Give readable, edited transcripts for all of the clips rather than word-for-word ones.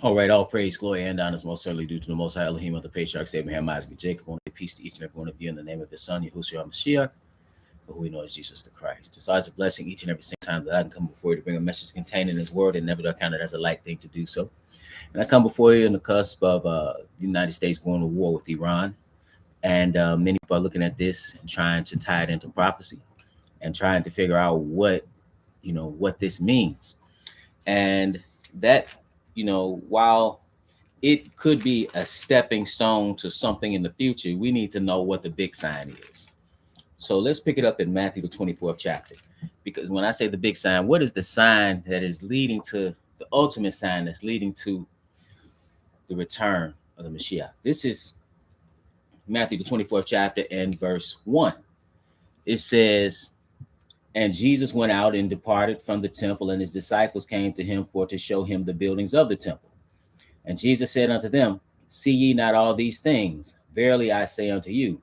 All right, all praise, glory, and honor is most certainly due to the Most High Elohim of the patriarchs Abraham, Isaac, and Jacob. I want to say peace to each and every one of you in the name of His Son, Yahushua Mashiach, who we know as Jesus the Christ. It's always a blessing each and every single time that I can come before you to bring a message contained in His Word, and never do I count it as a light thing to do so. And I come before you in the cusp of the United States going to war with Iran, and many people are looking at this and trying to tie it into prophecy and trying to figure out what this means, and that while it could be a stepping stone to something in the future, we need to know what the big sign is. So let's pick it up in Matthew, the 24th chapter. Because when I say the big sign, what is the sign that is leading to the ultimate sign that's leading to the return of the Mashiach? This is Matthew, the 24th chapter, and verse 1. It says, "And Jesus went out and departed from the temple, and his disciples came to him for to show him the buildings of the temple. And Jesus said unto them, See ye not all these things? Verily I say unto you,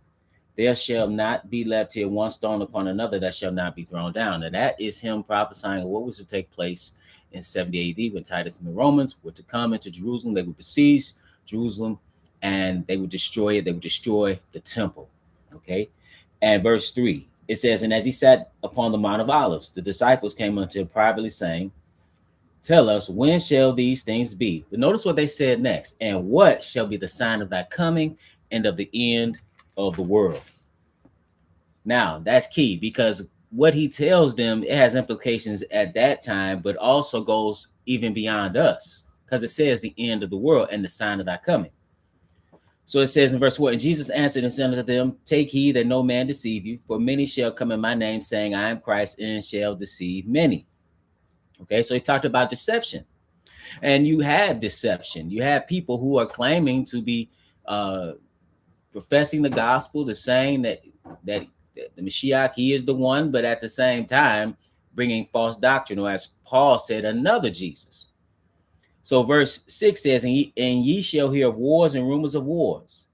there shall not be left here one stone upon another that shall not be thrown down." And that is him prophesying what was to take place in 70 AD when Titus and the Romans were to come into Jerusalem. They would besiege Jerusalem and they would destroy it. They would destroy the temple. Okay. And verse 3, it says, "And as he sat upon the Mount of Olives, the disciples came unto him privately, saying, Tell us, when shall these things be?" But notice what they said next. "And what shall be the sign of thy coming and of the end of the world?" Now, that's key, because what he tells them, it has implications at that time, but also goes even beyond us, because it says the end of the world and the sign of thy coming. So it says in verse 4, "And Jesus answered and said unto them, Take heed that no man deceive you, for many shall come in my name, saying, I am Christ, and shall deceive many." Okay, so he talked about deception. And you have deception. You have people who are claiming to be professing the gospel, the saying that the Mashiach, he is the one, but at the same time bringing false doctrine, or as Paul said, another Jesus. So verse 6 says, and ye shall hear of wars and rumors of wars.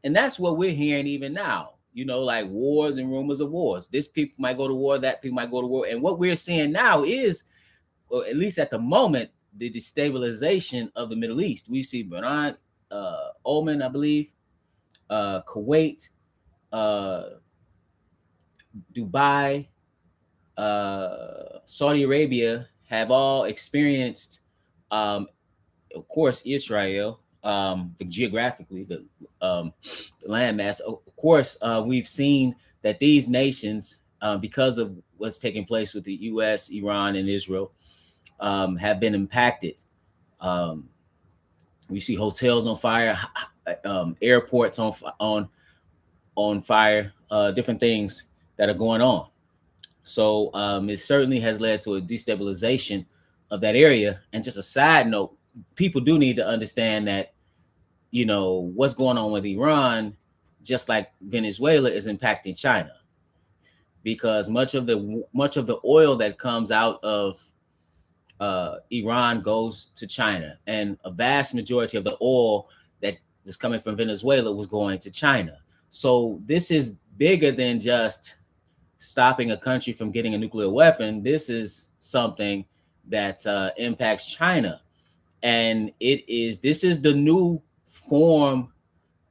And that's what we're hearing even now, like wars and rumors of wars. This people might go to war, that people might go to war. And what we're seeing now is, or at least at the moment, the destabilization of the Middle East. We see Iran, Oman, I believe, Kuwait, Dubai, Saudi Arabia have all experienced, of course, Israel, geographically, the landmass. Of course, we've seen that these nations, because of what's taking place with the U.S., Iran, and Israel, have been impacted. We see hotels on fire, airports on fire, different things that are going on. So it certainly has led to a destabilization of that area. And just a side note, people do need to understand that, what's going on with Iran, just like Venezuela, is impacting China, because much of the oil that comes out of Iran goes to China, and a vast majority of the oil that was coming from Venezuela was going to China. So this is bigger than just stopping a country from getting a nuclear weapon. This is something that impacts China, and this is the new form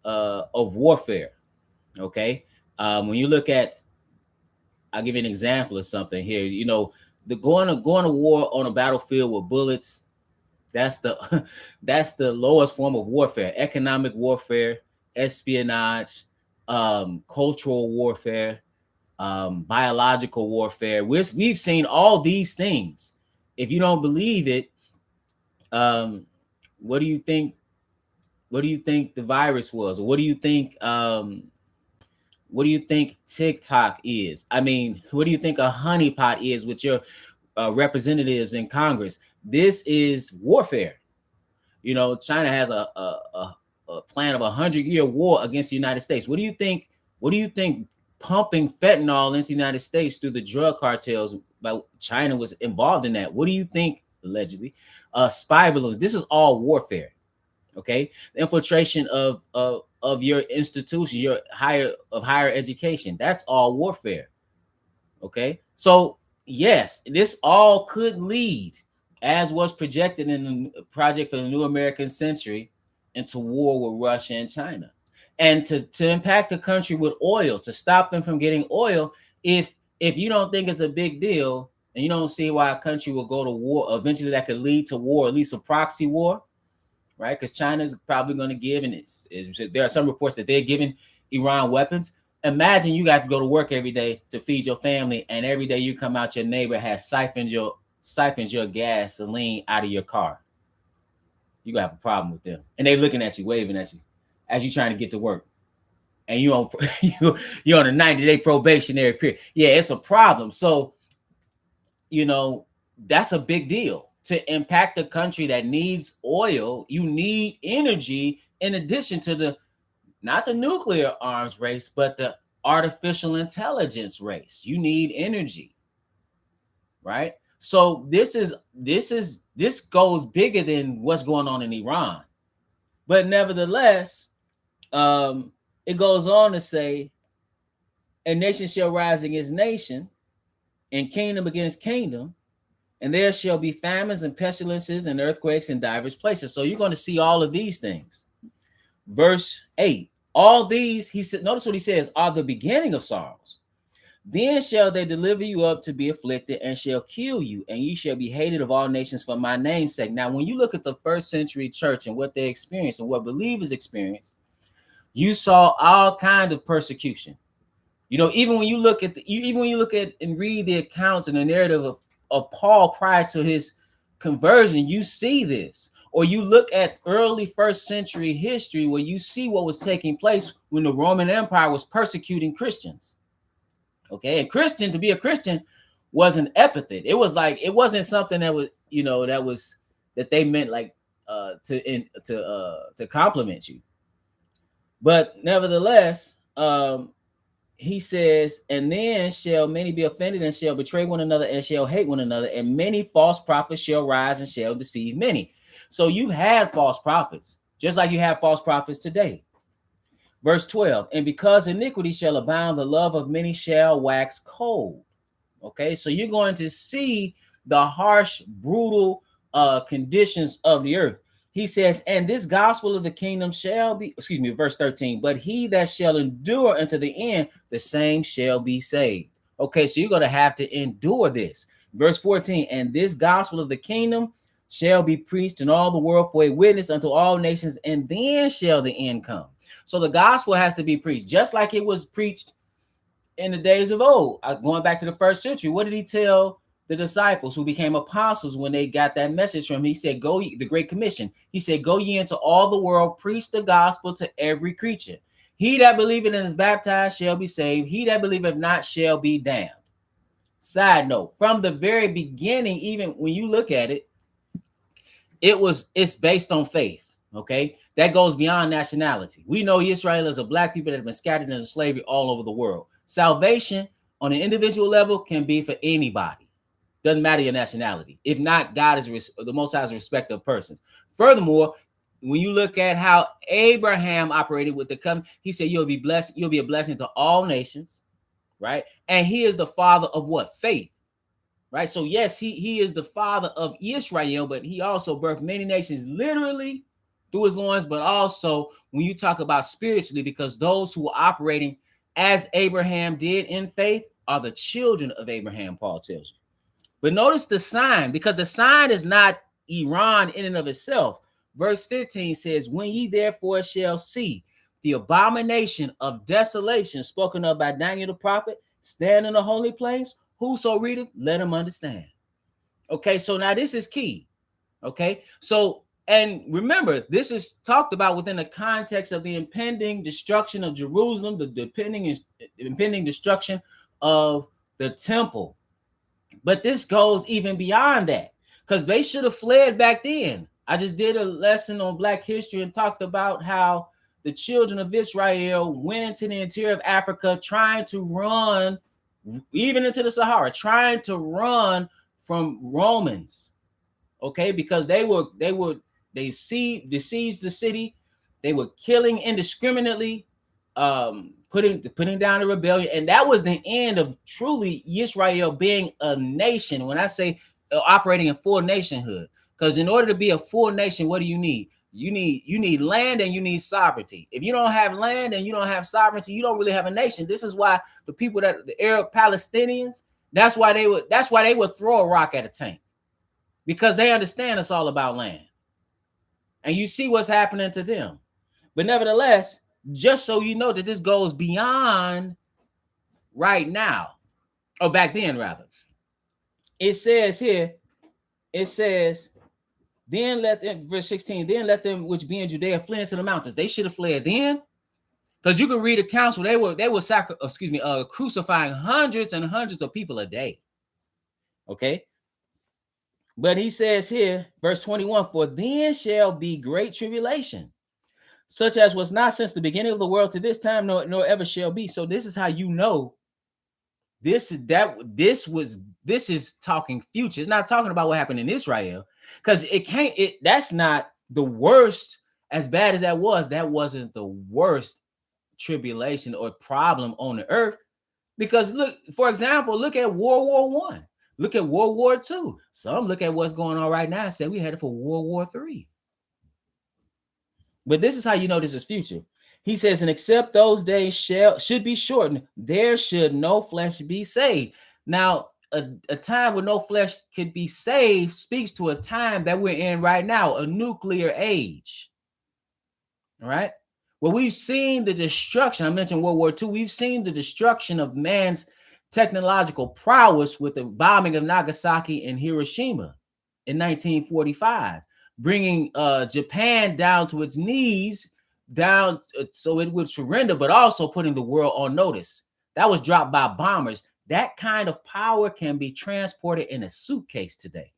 of warfare. Okay, when you look at, I'll give you an example of something here. The going to war on a battlefield with bullets, that's the lowest form of warfare. Economic warfare, espionage, cultural warfare, biological warfare. We've seen all these things. If you don't believe it, what do you think? What do you think the virus was? Or what do you think? What do you think TikTok is? I mean, what do you think a honeypot is with your representatives in Congress? This is warfare. China has a plan of 100-year war against the United States. What do you think? What do you think pumping fentanyl into the United States through the drug cartels, by China was involved in that? What do you think? Allegedly, spy balloons. This is all warfare. Okay, the infiltration of your institution, your higher education. That's all warfare. Okay, so yes, this all could lead as was projected in the project for the New American Century, into war with Russia and China. And to impact the country with oil, to stop them from getting oil, if you don't think it's a big deal, and you don't see why a country will go to war, eventually that could lead to war, at least a proxy war, right? Because China is probably going to give, and there are some reports that they're giving Iran weapons. Imagine you got to go to work every day to feed your family, and every day you come out, your neighbor has siphoned your gasoline out of your car. You gonna have a problem with them, and they looking at you, waving at you, as you trying to get to work, and you on you're on a 90-day probationary period. Yeah, it's a problem. So, that's a big deal. To impact a country that needs oil, you need energy in addition to not the nuclear arms race, but the artificial intelligence race. You need energy, right? So this goes bigger than what's going on in Iran. But nevertheless, it goes on to say, a nation shall rise against nation, and kingdom against kingdom, and there shall be famines and pestilences and earthquakes in diverse places. So you're going to see all of these things. Verse 8, all these, he said, notice what he says, are the beginning of sorrows. Then shall they deliver you up to be afflicted, and shall kill you, and ye shall be hated of all nations for my name's sake. Now, when you look at the first century church and what they experienced and what believers experienced, you saw all kind of persecution. Even when you look at and read the accounts and the narrative of Paul prior to his conversion, you see this. Or you look at early first century history where you see what was taking place when the Roman Empire was persecuting Christians. Okay, and to be a Christian was an epithet. It was like, it wasn't something that was, that they meant like to compliment you. But nevertheless, he says, and then shall many be offended, and shall betray one another, and shall hate one another, and many false prophets shall rise and shall deceive many. So you had false prophets, just like you have false prophets today. Verse 12, and because iniquity shall abound, the love of many shall wax cold. Okay, so you're going to see the harsh, brutal conditions of the earth. He says, and this gospel of the kingdom shall be, verse 13, but he that shall endure unto the end, the same shall be saved. Okay, so you're going to have to endure this. Verse 14, and this gospel of the kingdom shall be preached in all the world for a witness unto all nations, and then shall the end come. So the gospel has to be preached, just like it was preached in the days of old. Going back to the first century, what did he tell the disciples who became apostles when they got that message from him? He said, go ye, the Great Commission. He said, go ye into all the world, preach the gospel to every creature. He that believeth and is baptized shall be saved. He that believeth not shall be damned. Side note, from the very beginning, even when you look at it, it's based on faith. Okay, that goes beyond nationality. We know Israel are black people that have been scattered into slavery all over the world. Salvation on an individual level can be for anybody. Doesn't matter your nationality. If not, God is the Most High is a respecter of persons. Furthermore, when you look at how Abraham operated with the covenant, he said, you'll be blessed. You'll be a blessing to all nations, right? And he is the father of what? Faith, right? So yes, he is the father of Israel, but he also birthed many nations literally through his loins, but also when you talk about spiritually, because those who are operating as Abraham did in faith are the children of Abraham, Paul tells you. But notice the sign, because the sign is not Iran in and of itself. Verse 15 says, when ye therefore shall see the abomination of desolation spoken of by Daniel the prophet stand in the holy place, whoso readeth, let him understand. Okay, so now this is key. Okay, so, and remember, this is talked about within the context of the impending destruction of Jerusalem, the impending destruction of the temple. But this goes even beyond that, because they should have fled back then. I just did a lesson on Black history and talked about how the children of Israel went into the interior of Africa trying to run, even into the Sahara, trying to run from Romans. Okay, because they besieged the city. They were killing indiscriminately, putting down the rebellion, and that was the end of truly Israel being a nation. When I say operating in full nationhood. Because in order to be a full nation, what do you need? You need land and you need sovereignty. If you don't have land and you don't have sovereignty, you don't really have a nation. This is why the people that the Arab Palestinians, that's why they would throw a rock at a tank, because they understand it's all about land. And you see what's happening to them. But nevertheless, just so you know that this goes beyond right now, or back then rather. It says here, then let them, verse 16, then let them which be in Judea flee into the mountains. They should have fled then, because you can read accounts where they were crucifying hundreds and hundreds of people a day. Okay. But he says here, verse 21, for then shall be great tribulation, such as was not since the beginning of the world to this time, nor ever shall be. So this is how you know this is talking future. It's not talking about what happened in Israel, because that's not the worst. As bad as that was, that wasn't the worst tribulation or problem on the earth. Because look, for example, look at World War I. Look at World War II. Some look at what's going on right now and say we headed for World War III. But this is how you know this is future. He says, and except those days should be shortened, there should no flesh be saved. Now, a time where no flesh could be saved speaks to a time that we're in right now, a nuclear age. All right. Well, we've seen the destruction. I mentioned World War II. We've seen the destruction of man's technological prowess with the bombing of Nagasaki and Hiroshima in 1945, bringing Japan down to its knees, down so it would surrender, but also putting the world on notice. That was dropped by bombers. That kind of power can be transported in a suitcase today.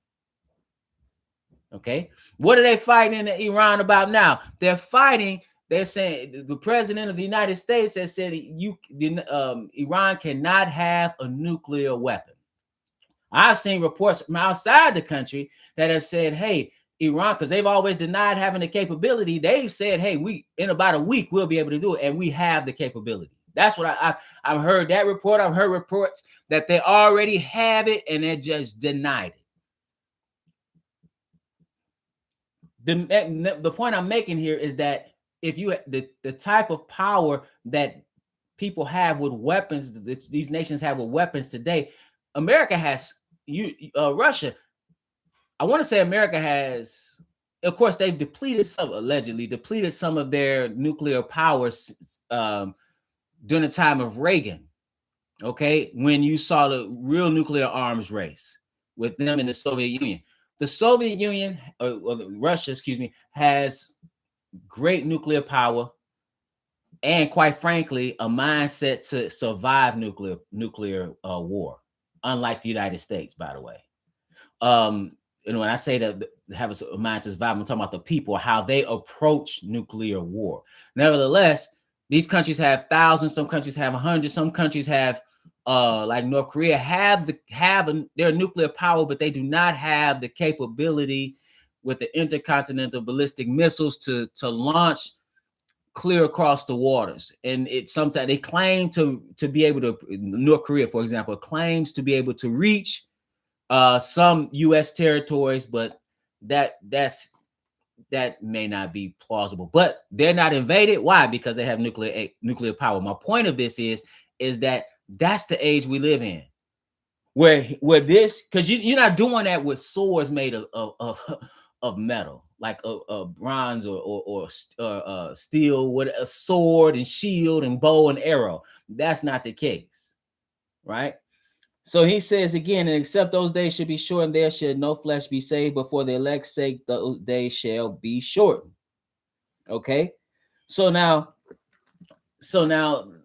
Okay, what are they fighting in Iran about now? They're saying the president of the United States has said Iran cannot have a nuclear weapon. I've seen reports from outside the country that have said, hey, Iran, because they've always denied having the capability, they've said, hey, in about a week, we'll be able to do it, and we have the capability. That's what I've heard that report. I've heard reports that they already have it, and they just denied it. The point I'm making here is that if you the type of power that people have with weapons, these nations have with weapons today, America has Russia. I want to say America has, of course, they've allegedly depleted some of their nuclear powers during the time of Reagan. Okay, when you saw the real nuclear arms race with them in the Soviet Union. The Soviet Union, or Russia, has great nuclear power, and quite frankly, a mindset to survive nuclear war, unlike the United States, by the way. And when I say that have a mind to survive, I'm talking about the people, how they approach nuclear war. Nevertheless, these countries have thousands, some countries have 100, some countries have like North Korea have their nuclear power, but they do not have the capability with the intercontinental ballistic missiles to launch clear across the waters. And it sometimes they claim to be able to, North Korea, for example, claims to be able to reach some U.S. territories, but that may not be plausible. But they're not invaded. Why? Because they have nuclear power. My point of this is that that's the age we live in, where this, because you're not doing that with swords made of metal, like a bronze or steel, with a sword and shield and bow and arrow. That's not the case, right? So he says again, and except those days should be shortened, there should no flesh be saved, but for the elect's sake, those days shall be shortened. Okay. So now,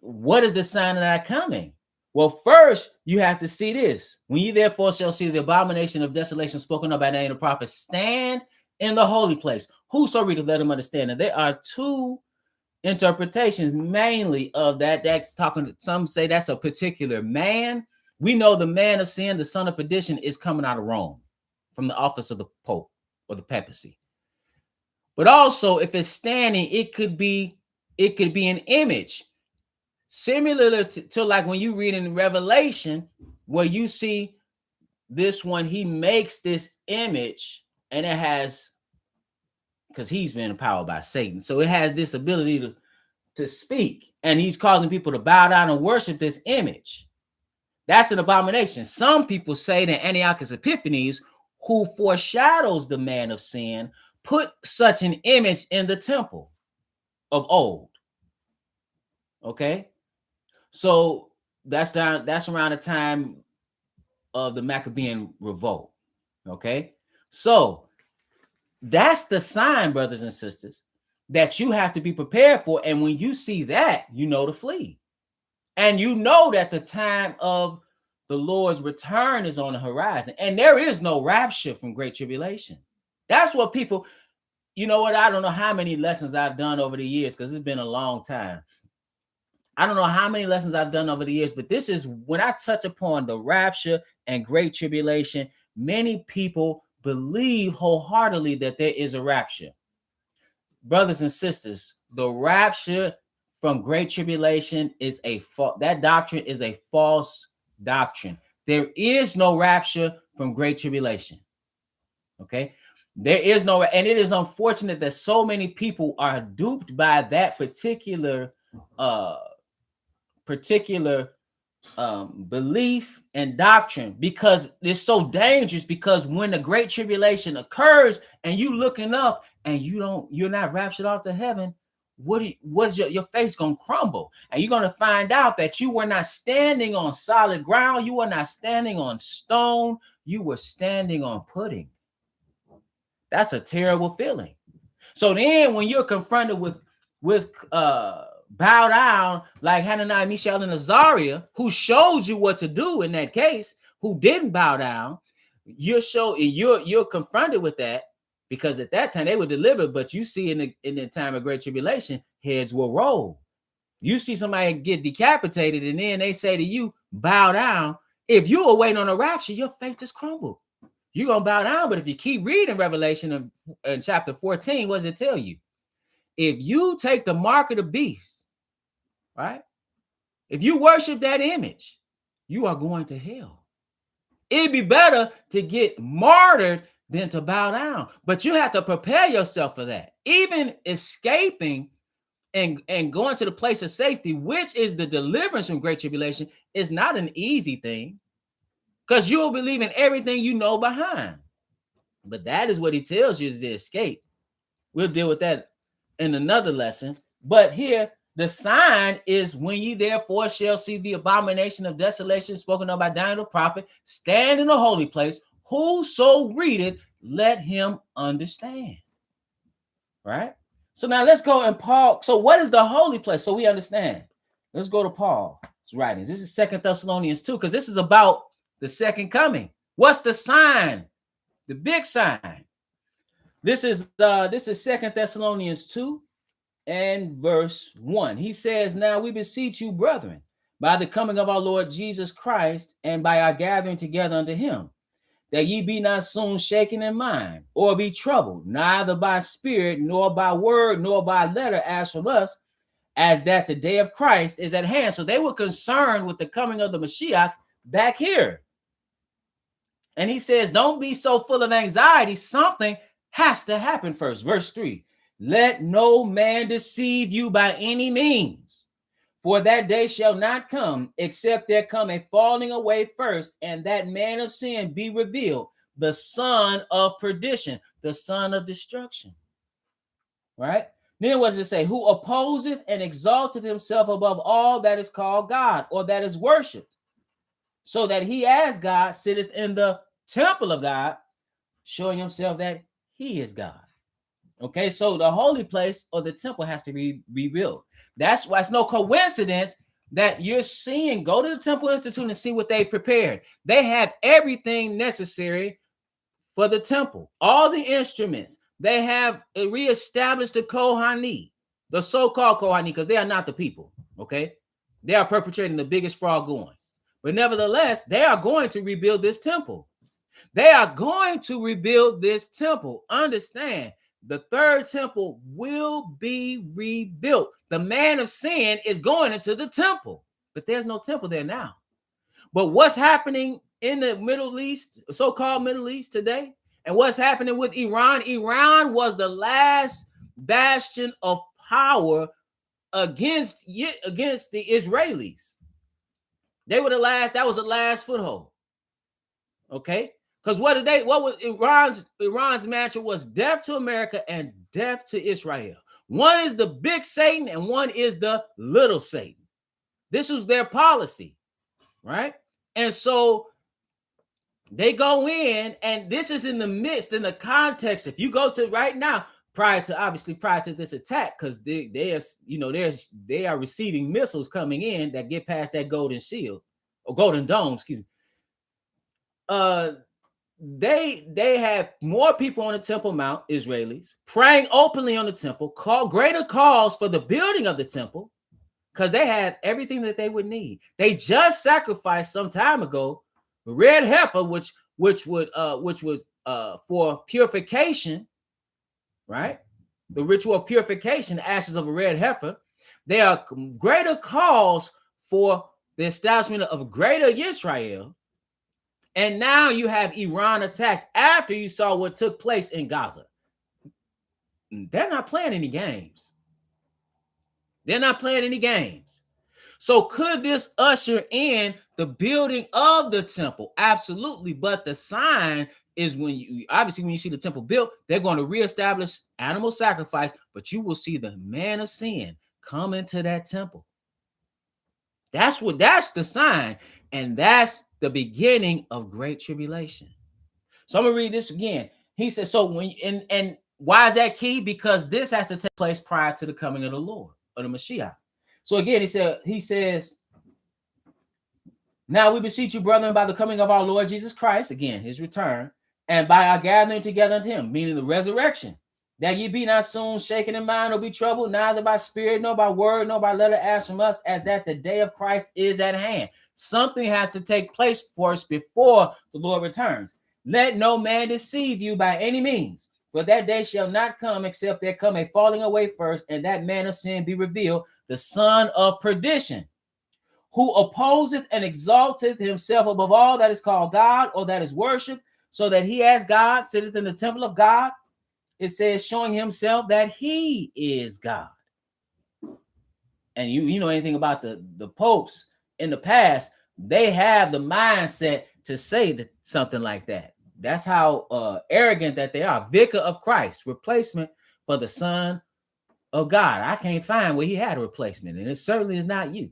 what is the sign of that coming? Well, first, you have to see this. When you therefore shall see the abomination of desolation spoken of by the name of the prophet stand in the holy place, whoso readeth, let him understand. And there are two interpretations mainly of that. That's talking, some say that's a particular man. We know the man of sin, the son of perdition, is coming out of Rome from the office of the Pope or the papacy. But also, if it's standing, it could be an image. Similar to like when you read in Revelation, where you see this one, he makes this image, and it has, because he's been empowered by Satan, so it has this ability to speak, and he's causing people to bow down and worship this image. That's an abomination. Some people say that Antiochus Epiphanes, who foreshadows the man of sin, put such an image in the temple of old. Okay, so that's around the time of the Maccabean revolt. Okay, so that's the sign, brothers and sisters, that you have to be prepared for. And when you see that, you know to flee. And you know that the time of the Lord's return is on the horizon. And there is no rapture from great tribulation. That's what people, you know what? I don't know how many lessons I've done over the years, because it's been a long time. I don't know how many lessons I've done over the years, but this is when I touch upon the rapture and great tribulation. Many people believe wholeheartedly that there is a rapture. Brothers and sisters, the rapture from great tribulation is that doctrine is a false doctrine. There is no rapture from great tribulation. Okay, there is no, and it is unfortunate that so many people are duped by that particular belief and doctrine, because it's so dangerous. Because when the great tribulation occurs and you looking up and you're not raptured off to heaven, what's your face gonna crumble, and you're gonna find out that you were not standing on solid ground, you were not standing on stone, you were standing on pudding. That's a terrible feeling. So then when you're confronted with bow down, like Hananiah, Mishael, and Azariah, who showed you what to do in that case, who didn't bow down, you're confronted with that, because at that time they were delivered. But you see, in the time of great tribulation, heads will roll. You see somebody get decapitated, and then they say to you, bow down. If you were waiting on a rapture, your faith just crumbled. You're gonna bow down. But if you keep reading Revelation in chapter 14, what does it tell you? If you take the mark of the beast, right? If you worship that image, you are going to hell. It'd be better to get martyred than to bow down. But you have to prepare yourself for that. Even escaping and going to the place of safety, which is the deliverance from great tribulation, is not an easy thing, because you'll be leaving everything you know behind. But that is what he tells you is the escape. We'll deal with that in another lesson. But here, the sign is when ye therefore shall see the abomination of desolation spoken of by Daniel the prophet stand in the holy place. Whoso readeth, let him understand. Right? So now let's go and Paul. So what is the holy place? So we understand. Let's go to Paul's writings. This is 2 Thessalonians 2, because this is about the second coming. What's the sign? The big sign. This is 2 Thessalonians 2 and verse 1. He says, now we beseech you, brethren, by the coming of our Lord Jesus Christ, and by our gathering together unto him, that ye be not soon shaken in mind, or be troubled, neither by spirit, nor by word, nor by letter, as from us, as that the day of Christ is at hand. So they were concerned with the coming of the Mashiach back here. And he says, don't be so full of anxiety. Something has to happen first. Verse 3, let no man deceive you by any means, for that day shall not come, except there come a falling away first, and that man of sin be revealed, the son of perdition, the son of destruction. Right? Then what does it say? Who opposeth and exalteth himself above all that is called God, or that is worshipped, so that he as God sitteth in the temple of God, showing himself that he is God. Okay, so the holy place or the temple has to be rebuilt. That's why it's no coincidence that you're seeing, go to the Temple Institute and see what they've prepared. They have everything necessary for the temple, all the instruments. They have reestablished the Kohani, the so-called Kohani, because they are not the people. Okay, they are perpetrating the biggest fraud going. But nevertheless, they are going to rebuild this temple. They are going to rebuild this temple. Understand, the third temple will be rebuilt. The man of sin is going into the temple, but there's no temple there now. But what's happening in the Middle East, so-called Middle East today, and what's happening with Iran. Iran was the last bastion of power against the Israelis. They were the last. That was the last foothold. Okay, because what was Iran's mantra was death to America and death to Israel. One is the big Satan and one is the little Satan. This was their policy, right? And so they go in, and this is in the midst, in the context. If you go to right now, prior to this attack, because they are receiving missiles coming in that get past that golden shield or golden dome, excuse me. They have more people on the Temple Mount, Israelis, praying openly on the temple, greater calls for the building of the temple, because they have everything that they would need. They just sacrificed some time ago the red heifer, which was for purification, right? The ritual of purification, the ashes of a red heifer. There are greater calls for the establishment of greater Israel. And now you have Iran attacked after you saw what took place in Gaza. They're not playing any games. They're not playing any games. So could this usher in the building of the temple? Absolutely. But the sign is when you see the temple built, they're going to reestablish animal sacrifice, but you will see the man of sin come into that temple. That's the sign. And that's the beginning of great tribulation. So I'm going to read this again. He says, so and why is that key? Because this has to take place prior to the coming of the Lord, or the Mashiach. So again, he says, now we beseech you, brethren, by the coming of our Lord Jesus Christ, again, his return, and by our gathering together unto him, meaning the resurrection, that ye be not soon shaken in mind or be troubled, neither by spirit, nor by word, nor by letter as from us, as that the day of Christ is at hand. Something has to take place for us before the Lord returns. Let no man deceive you by any means. For that day shall not come except there come a falling away first, and that man of sin be revealed, the son of perdition, who opposeth and exalteth himself above all that is called God or that is worshipped, so that he as God sitteth in the temple of God. It says, showing himself that he is God. And you know anything about the popes in the past, they have the mindset to say something like that. That's how arrogant that they are. Vicar of Christ, replacement for the Son of God. I can't find where he had a replacement, and it certainly is not you.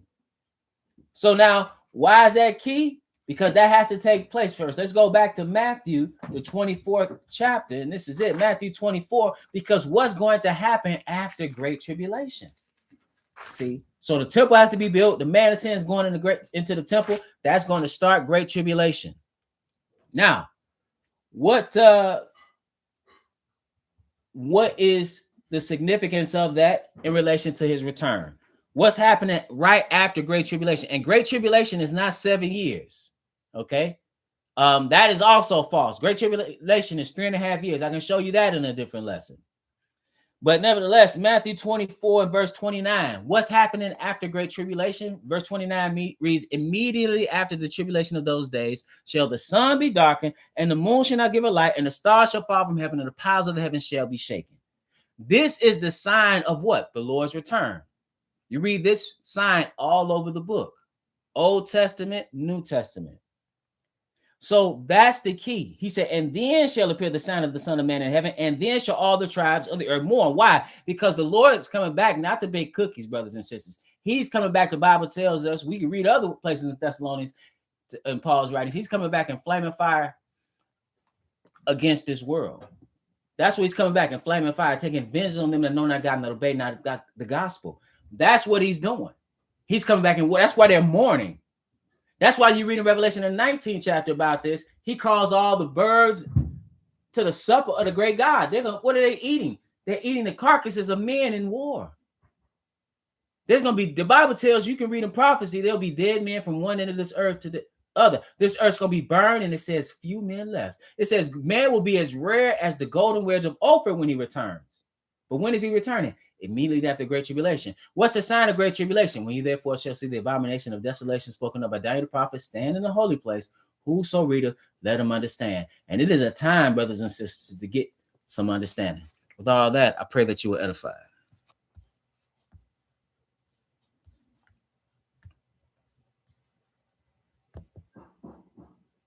So now, why is that key? Because that has to take place first. Let's go back to Matthew, the 24th chapter, and this is it, Matthew 24, because what's going to happen after great tribulation? See, so the temple has to be built. The man of sin is going into the temple. That's going to start great tribulation. Now, what is the significance of that in relation to his return? What's happening right after great tribulation? And great tribulation is not 7 years. Okay. That is also false. Great tribulation is 3.5 years. I can show you that in a different lesson. But nevertheless, Matthew 24 and verse 29. What's happening after great tribulation? Verse 29 reads, immediately after the tribulation of those days shall the sun be darkened, and the moon shall not give a light, and the stars shall fall from heaven, and the powers of the heavens shall be shaken. This is the sign of what? The Lord's return. You read this sign all over the book. Old Testament, New Testament. So that's the key. He said, and then shall appear the sign of the Son of Man in heaven, and then shall all the tribes of the earth mourn. Why? Because the Lord is coming back, not to bake cookies, brothers and sisters. He's coming back. The Bible tells us, we can read other places in Thessalonians in Paul's writings. He's coming back in flaming fire against this world. That's what he's coming back in flaming fire, taking vengeance on them that know not God and that obey not the gospel. That's what he's doing. He's coming back, and that's why they're mourning. That's why you read in Revelation, the 19th chapter about this. He calls all the birds to the supper of the great God. What are they eating? They're eating the carcasses of men in war. There's going to be, the Bible tells you can read in prophecy, there'll be dead men from one end of this earth to the other. This earth's going to be burned, and it says few men left. It says man will be as rare as the golden wedge of Ophir when he returns. But when is he returning? Immediately after great tribulation. What's the sign of great tribulation? When you therefore shall see the abomination of desolation spoken of by Daniel the prophet stand in the holy place, Whoso readeth, let him understand. And it is a time, brothers and sisters, to get some understanding. With all that, I pray that you will edify.